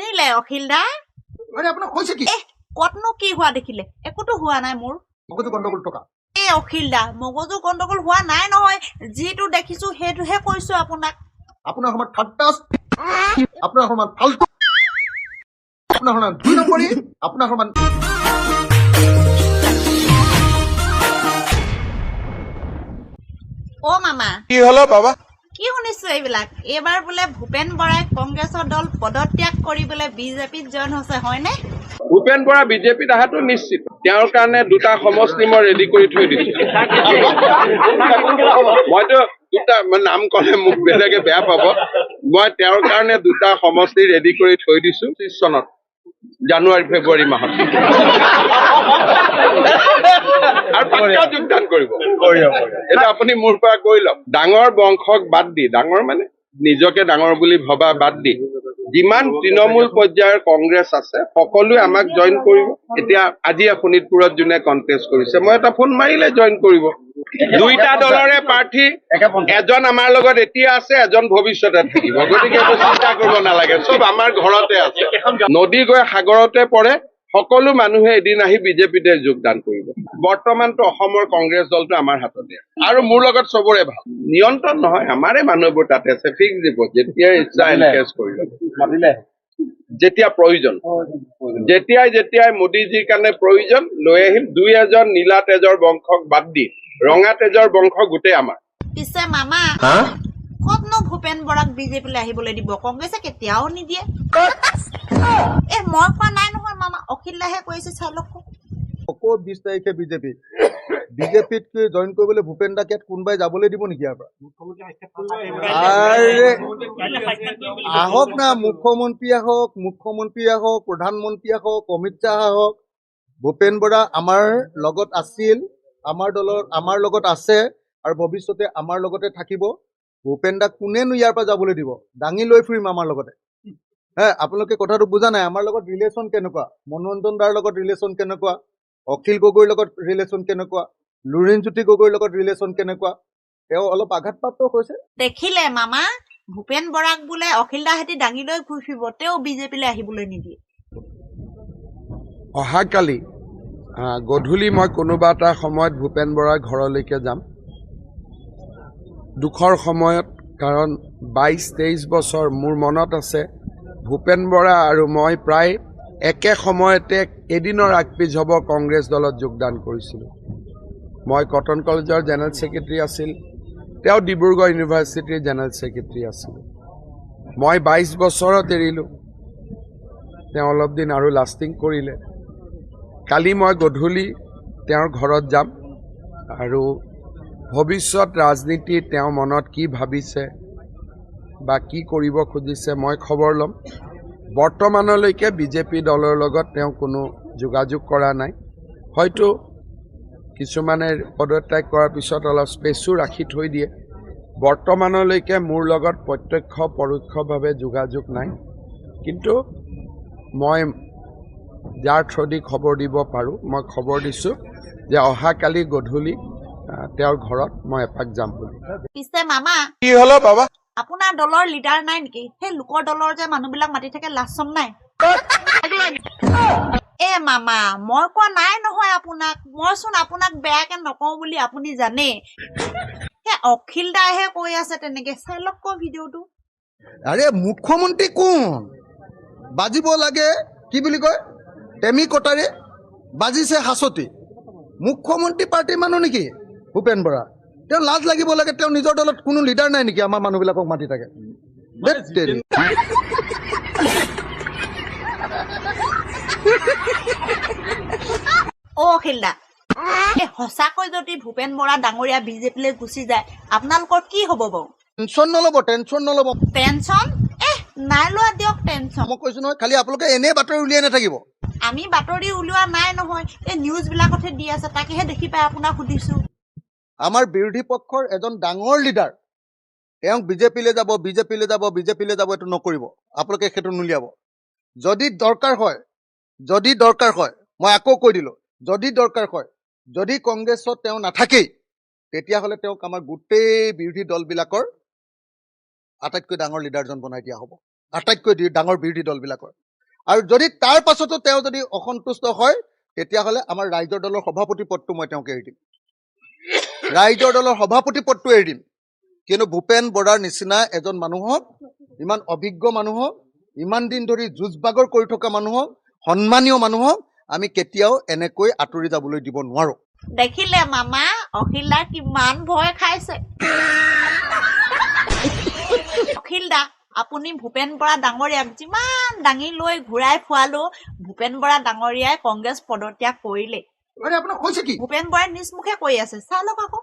শুনিলে অখিল দা আৰে আপোনাক কৈছে কি কতনো কি হোৱা দেখিলে একোতো হোৱা নাই মোৰ মগজু গণ্ডগোল টকা অখিল দা মগজু গণ্ডগোল হোৱা নাই নহয় যিটো দেখিছো সেইটোহে কৈছো আপোনাক আপোনাৰ সমান ঠাট্টাছ আপোনাৰ সমান ফাল্টু আপোনাৰ সমান দুই নম্বৰী আপোনাৰ সমান অ মামা কি হলো বাবা কি শুনিছো এইবিলাক এইবাৰ বোলে ভূপেন বৰাই কংগ্ৰেছৰ দল পদত্যাগ কৰি বোলে বিজেপিত জইন হৈছে হয়নে ভূপেন বৰা বিজেপিত অহাটো নিশ্চিত তেওঁৰ কাৰণে দুটা সমষ্টি মই ৰেডি কৰি থৈ দিছো মইতো দুটা নাম ক'লে মোক বেলেগে বেয়া পাব মই তেওঁৰ কাৰণে দুটা সমষ্টি ৰেডি কৰি থৈ দিছো 30 চনত জানুৱাৰী ফেব্ৰুৱাৰী মাহত আৰু কেতিয়া যোগদান কৰিব এটা আপুনি মোৰ পৰা কৈ লওক ডাঙৰ বংশক বাদ দি ডাঙৰ মানে নিজকে ডাঙৰ বুলি ভবা বাদ দি যিমান তৃণমূল পৰ্যায়ৰ কংগ্ৰেছ আছে সকলোৱে আমাক জইন কৰিব এতিয়া আজি শোণিতপুৰত যোনে কণ্টেষ্ট কৰিছে মই এটা ফোন মাৰিলে জইন কৰিব দুইটা দলৰে প্ৰাৰ্থী এজন আমাৰ লগত এতিয়া আছে এজন ভৱিষ্যতে থাকিব গতিকে এইটো চিন্তা কৰিব নালাগে চব আমাৰ ঘৰতে আছে নদী গৈ সাগৰতে পৰে সকলো মানুহে এদিন আহি বিজেপিতে যোগদান কৰিব বৰ্তমানতো অসমৰ কংগ্ৰেছ দলটো আমাৰ হাততে আৰু মোৰ লগত চবৰে ভাল নিয়ন্ত্ৰণ নহয় আমাৰে মানুহবোৰ তাতে আছে ফিক্স দিব যেতিয়া ইচ্ছা এনকেজ কৰি ল'ব যেতিয়া প্ৰয়োজন যেতিয়াই মোদীজীৰ কাৰণে প্ৰয়োজন লৈ আহিম দুই এজন নীলা তেজৰ বংশক বাদ দি ৰঙা তেজৰ বংশ গোটেই আমাৰ পিছে মামা কতনো ভূপেন বৰাক বিজেপিলৈ আহিবলৈ দিব কংগ্ৰেছে কেতিয়াও নিদিয়ে মই কোৱা নাই নহয় মামা অখিল দাহে কৈছে চাই লওক আকৌ 20 তাৰিখে বিজেপিত জইন কৰিবলৈ ভূপেন দাক ইয়াত কোনোবাই যাবলৈ দিব নেকি ইয়াৰ পৰা আহক না মুখ্যমন্ত্ৰী আহক প্ৰধানমন্ত্ৰী আহক অমিত শ্বাহ আহক ভূপেন বৰা আমাৰ লগত আছিল আমাৰ লগত আছে আৰু ভৱিষ্যতে আমাৰ লগতে থাকিব ভূপেন দাক কোনেনো ইয়াৰ পৰা যাবলৈ দিব দাঙি লৈ ফুৰিম আমাৰ লগতে আপোনালোকে কথাটো বুজা নাই আমাৰ লগত ৰিলেশ্যন কেনেকুৱা মনোৰঞ্জন দাৰ লগত ৰিলেশ্যন কেনেকুৱা অখিল গগৈৰ লগত ৰিলেশ্যন কেনেকুৱা লুৰিণজ্যোতি গগৈৰ লগত ৰিলেশ্যন কেনেকুৱা তেওঁ অলপ আঘাতপ্ৰাপ্ত হৈছে দেখিলে মামা ভূপেন বৰাক বোলে অখিল দাহেঁতি দাঙি লৈ ঘূৰি ফুৰিব তেওঁ বিজেপিলৈ আহিবলৈ নিদিয়ে অহাকালি গধূলি মই কোনোবা এটা সময়ত ভূপেন বৰাৰ ঘৰলৈকে যাম দুখৰ সময়ত কাৰণ 22-23 বছৰ মোৰ মনত আছে ভূপেন বৰা আৰু মই প্ৰায় একে সময়তে এদিনৰ আগপিছ হ'ব কংগ্ৰেছ দলত যোগদান কৰিছিলোঁ মই কটন কলেজৰ জেনেৰেল ছেক্ৰেটাৰী আছিল তেওঁ ডিব্ৰুগড় ইউনিভাৰ্চিটিৰ জেনেৰেল ছেক্ৰেটাৰী আছিল মই 22 বছৰত এৰিলোঁ তেওঁ অলপ দিন আৰু লাষ্টিং কৰিলে কালি মই গধূলি তেওঁৰ ঘৰত যাম আৰু ভৱিষ্যত ৰাজনীতি তেওঁ মনত কি ভাবিছে বা কি কৰিব খুজিছে মই খবৰ ল'ম বৰ্তমানলৈকে বিজেপি দলৰ লগত তেওঁ কোনো যোগাযোগ কৰা নাই হয়তো কিছুমানে পদত্যাগ কৰাৰ পিছত অলপ স্পেচো ৰাখি থৈ দিয়ে বৰ্তমানলৈকে মোৰ লগত প্ৰত্যক্ষ পৰোক্ষভাৱে যোগাযোগ নাই কিন্তু মই যাৰ থ্ৰুদি খবৰ দিব পাৰোঁ মই খবৰ দিছোঁ যে অহাকালি গধূলি তেওঁৰ ঘৰত মই এপাক যাম বুলি পিছে মামা কি হলো বাবা আপোনাৰ দলৰ লিডাৰ নাই নেকি সেই লোকৰ দলৰ যে মানুহবিলাক মাতি থাকে লাচম নাই মামা মই কোৱা নাই নহয় আপোনাক মইচোন আপোনাক বেয়াকে নকওঁ বুলি আপুনি জানে সেই অখিল দাইহে কৈ আছে তেনেকে চাই লওক ক ভিডিঅ'টো আৰে মুখ্যমন্ত্ৰী কোন বাজিব লাগে কি বুলি কয় টেমি কটাৰে বাজিছে হাঁচতি মুখ্যমন্ত্ৰী পাৰ্টিৰ মানুহ নেকি ভূপেন বৰা তেওঁ লাজ লাগিব লাগে তেওঁ নিজৰ দলত কোনো লিডাৰ নাই নেকি আমাৰ মানুহবিলাকক মাতি থাকে অখিল দা সঁচাকৈ যদি ভূপেন বৰা ডাঙৰীয়া বিজেপিলৈ গুচি যায় আপোনালোকৰ কি হ'ব বাৰু টেনশ্যন নল'ব টেনশ্যন নাই লোৱা দিয়ক টেনশ্যন মই কৈছো নহয় খালি আপোনালোকে এনেই বাতৰি উলিয়াই নাথাকিব আমি বাতৰি উলিওৱা নাই নহয় এই নিউজ বিলাকতহে দি আছে তাকেহে দেখি পাই আপোনাক সুধিছো আমাৰ বিৰোধী পক্ষৰ এজন ডাঙৰ লিডাৰ তেওঁক বিজেপিলৈ যাব এইটো নকৰিব আপোনালোকে সেইটো নুলিয়াব যদি দৰকাৰ হয় মই আকৌ কৈ দিলোঁ যদি দৰকাৰ হয় যদি কংগ্ৰেছত তেওঁ নাথাকেই তেতিয়াহ'লে তেওঁক আমাৰ গোটেই বিৰোধী দলবিলাকৰ আটাইতকৈ ডাঙৰ লিডাৰজন বনাই দিয়া হ'ব আটাইতকৈ ডাঙৰ বিৰোধী দলবিলাকৰ আৰু যদি তাৰ পাছতো তেওঁ যদি অসন্তুষ্ট হয় তেতিয়াহ'লে আমাৰ ৰাইজৰ দলৰ সভাপতি পদটো মই তেওঁক এৰি দিম। ৰাইজৰ দলৰ সভাপতি পদটো এৰি দিম। কিন্তু ভূপেন বৰাৰ নিচিনা এজন মানুহক, ইমান অভিজ্ঞ মানুহক, ইমান দিন ধৰি যুঁজ বাগৰ কৰি থকা মানুহক, সন্মানীয় মানুহক আমি কেতিয়াও এনেকৈ আঁতৰি যাবলৈ দিব নোৱাৰো। দেখিলে মামা অখিল দা কিমান ভয় খাইছে। অখিল দা আপুনি ভূপেন বৰা ডাঙৰীয়াক যিমান দাঙি লৈ ঘূৰাই ফুৱালো ভূপেন বৰা ডাঙৰীয়াই কংগ্ৰেছ পদত্যাগ কৰিলে। আৰে আপোনাক কৈছে কি? ভূপেন বৰাই নিজ মুখে কৈ আছে, চাই লওক আকৌ।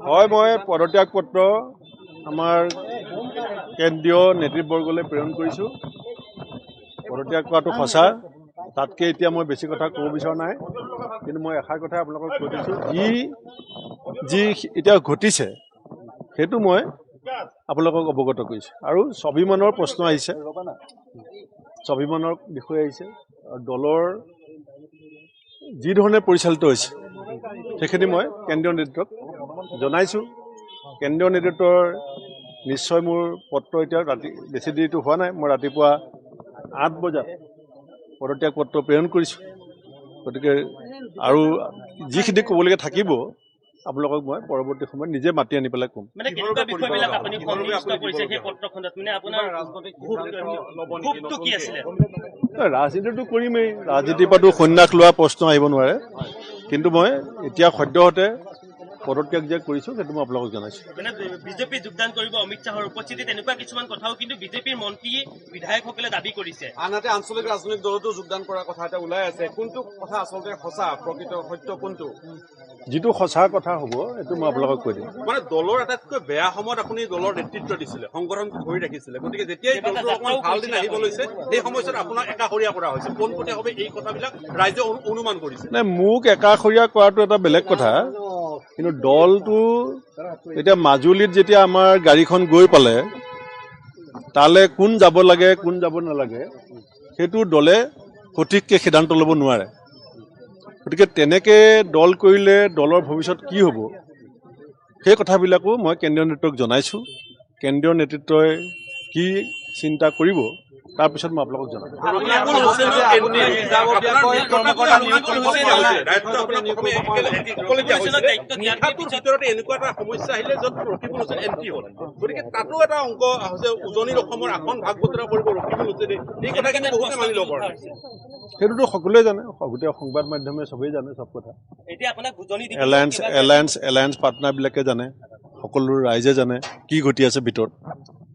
হয়, মই পদত্যাগ পত্ৰ আমাৰ কেন্দ্ৰীয় নেতৃবৰ্গলৈ প্ৰেৰণ কৰিছোঁ। পদত্যাগ কৰাটো সঁচা, তাতকৈ এতিয়া মই বেছি কথা ক'ব বিচৰা নাই। কিন্তু মই এষাৰ কথাই আপোনালোকক কৈ দিছোঁ, যি এতিয়া ঘটিছে সেইটো মই আপোনালোকক অৱগত কৰিছোঁ। আৰু স্বাভিমানৰ প্ৰশ্ন আহিছে, স্বাভিমানৰ বিষয় আহিছে, আৰু দলৰ যি ধৰণে পৰিচালিত হৈছে সেইখিনি মই কেন্দ্ৰীয় নেতৃত্বক জনাইছোঁ। কেন্দ্ৰীয় নেতৃত্বৰ নিশ্চয় মোৰ পত্ৰ এতিয়া বেছি দেৰিটো হোৱা নাই। মই ৰাতিপুৱা 8 বজাত পদত্যাগ পত্ৰ প্ৰেৰণ কৰিছোঁ। গতিকে আৰু যিখিনি ক'বলগীয়া থাকিব আপোনালোকক মই পৰৱৰ্তী সময়ত নিজে মাতি আনি পেলাই ক'ম। ৰাজনীতিটো কৰিমেই, ৰাজনীতিৰ পৰাতো সন্ন্যাস লোৱা প্ৰশ্ন আহিব নোৱাৰে। কিন্তু মই এতিয়া সদ্যহতে পদত্যাগ যে কৰিছোঁ সেইটো মই আপোনালোকক জনাইছোঁ। মানে বিজেপি যোগদান কৰিব অমিত শ্বাহৰ উপস্থিতিত এনেকুৱা কিছুমান কথাও কিন্তু বিজেপিৰ মন্ত্ৰী বিধায়কসকলে দাবী কৰিছে। আনহাতে আঞ্চলিক ৰাজনৈতিক দলতো যোগদান কৰাৰ কথা এটা ওলাই আছে। কোনটো কথা আচলতে সঁচা, প্ৰকৃত সত্য কোনটো? যিটো সঁচা কথা হ'ব এইটো মই আপোনালোকক কৈ দিম। মানে দলৰ আটাইতকৈ বেয়া সময়ত আপুনি দলৰ নেতৃত্ব দিছিলে, সংগঠন ধৰি ৰাখিছিলে। গতিকে যেতিয়াই দলটো অকণমান ভাল দিন আহিব লৈছে সেই সময়ছোৱাত আপোনাক একাষৰীয়া কৰা হৈছে। পোনপটীয়াভাৱে এই কথাবিলাক ৰাইজে অনুমান কৰিছে। নাই, মোক একাষৰীয়া কৰাটো এটা বেলেগ কথা। কিন্তু দলটো এতিয়া মাজুলীত যেতিয়া আমাৰ গাড়ীখন গৈ পালে তালৈ কোন যাব লাগে কোন যাব নালাগে সেইটো দলে সঠিককৈ সিদ্ধান্ত ল'ব নোৱাৰে। গতিকে তেনেকৈ দল কৰিলে দলৰ ভৱিষ্যত কি হ'ব সেই কথাবিলাকো মই কেন্দ্ৰীয় নেতৃত্বক জনাইছোঁ। কেন্দ্ৰীয় নেতৃত্বই কি চিন্তা কৰিব তাৰপিছত মই আপোনালোকক জনাম। এনেকুৱা এটা সমস্যা আহিলে য'ত ৰকিবুল হুছেইন এন্ট্ৰি হ'ল। গতিকে তাতো এটা অংক হৈছে উজনিৰ অসমৰ আসন ভাগ বতৰা কৰিব ৰকিবুল হুছেইনে। এই কথা কিন্তু বহুতে মানি ল'ব পৰা নাই। সেইটোতো সকলোৱে জানে, গোটেই সংবাদ মাধ্যমে চবেই জানে চব কথা। এলায়েন্স পাৰ্টনাৰবিলাকে জানে, সকলো ৰাইজে জানে কি ঘটি আছে ভিতৰত,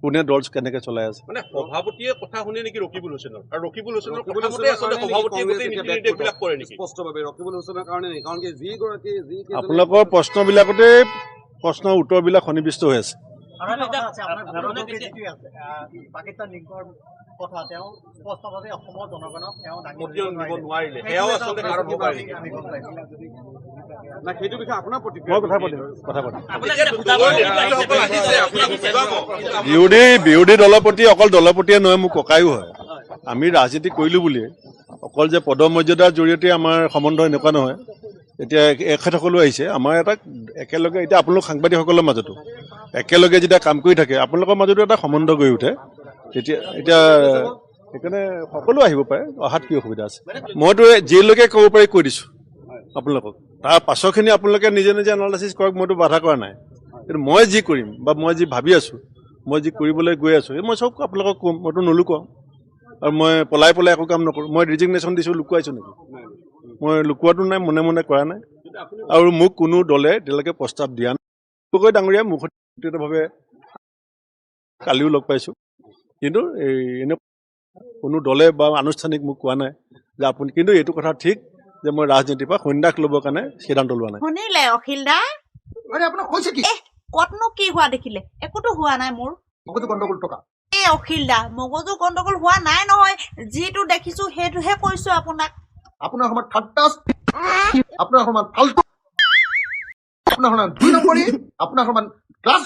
কোনে দল কেনেকৈ চলাই আছে। মানে সভাপতিয়ে কথা শুনে নেকি ৰকিবুল হুছেইনৰ? আৰু ৰকিবুল হুছেইনৰ কথামতে আচলতে সভাপতিয়ে গোটেই নীতি নিৰ্দেশবিলাক কৰে নেকি? স্পষ্টভাৱে ৰকিবুল হুছেইনৰ কাৰণে নেকি? কাৰণ কি আপোনালোকৰ প্ৰশ্নবিলাকতে প্ৰশ্নৰ উত্তৰবিলাক সন্নিৱিষ্ট হৈ আছে। পাকিস্তান লিংকৰ কথা তেওঁ স্পষ্টভাৱে অসমৰ জনগণক তেওঁ দিব নোৱাৰিলে, সেয়াও আচলতে কাৰণ হ'ব পাৰে নেকি? সেইটো বিষয়ে আপোনাৰ মই কথা পাতিম। বিৰোধী বিৰোধী দলৰ প্ৰতি অকল দলৰ প্ৰতিয়ে নহয়, মোৰ ককায়ো হয়। আমি ৰাজনীতি কৰিলোঁ বুলিয়ে অকল যে পদমৰ্যাদাৰ জৰিয়তে আমাৰ সম্বন্ধ এনেকুৱা নহয়। এতিয়া এখেতসকলো আহিছে আমাৰ এটা একেলগে, এতিয়া আপোনালোক সাংবাদিকসকলৰ মাজতো একেলগে যেতিয়া কাম কৰি থাকে আপোনালোকৰ মাজতো এটা সম্বন্ধ গঢ়ি উঠে। এতিয়া সেইকাৰণে সকলো আহিব পাৰে, অহাত কি অসুবিধা আছে। মইতো যিলৈকে ক'ব পাৰি কৈ দিছোঁ আপোনালোকক, তাৰ পাছৰখিনি আপোনালোকে নিজে নিজে এনালাইচিছ কৰক, মইতো বাধা কৰা নাই। কিন্তু মই যি কৰিম বা মই যি ভাবি আছোঁ, মই যি কৰিবলৈ গৈ আছোঁ মই চব আপোনালোকক ক'ম, মইতো নলুকুৱাওঁ। আৰু মই পলাই একো কাম নকৰোঁ। মই ৰিজিগনেশ্যন দিছোঁ, লুকুৱাইছোঁ নেকি? মই লুকুৱাটো নাই, মনে মনে কৰা নাই। আৰু মোক কোনো দলে এতিয়ালৈকে প্ৰস্তাৱ দিয়া নাই। গগৈ ডাঙৰীয়া মোক ব্যক্তিগতভাৱে কালিও লগ পাইছোঁ, কিন্তু এনে কোনো দলে বা আনুষ্ঠানিক মোক কোৱা নাই যে আপুনি, কিন্তু এইটো কথা ঠিক যে মই ৰাজনীতিৰ পৰা সন্ন্যাস ল'বৰ কাৰণে সিদ্ধান্ত লোৱা নাই। শুনিলে অখিল দা? আৰে আপোনাক কৈছে কি? কতনো কি হোৱা দেখিলে? একোতো হোৱা নাই মোৰ। মগজু গণ্ডগোল টকা। এই অখিল দা মগজু গণ্ডগোল হোৱা নাই নহয়, যিটো দেখিছো সেইটোহে কৈছো আপোনাক। আপোনাৰ সমান ঠাট্টা, আপোনাৰ সমান ফাল্টু, আপোনাৰ সমান 2 নম্বৰী, আপোনাৰ সমান ক্লাছ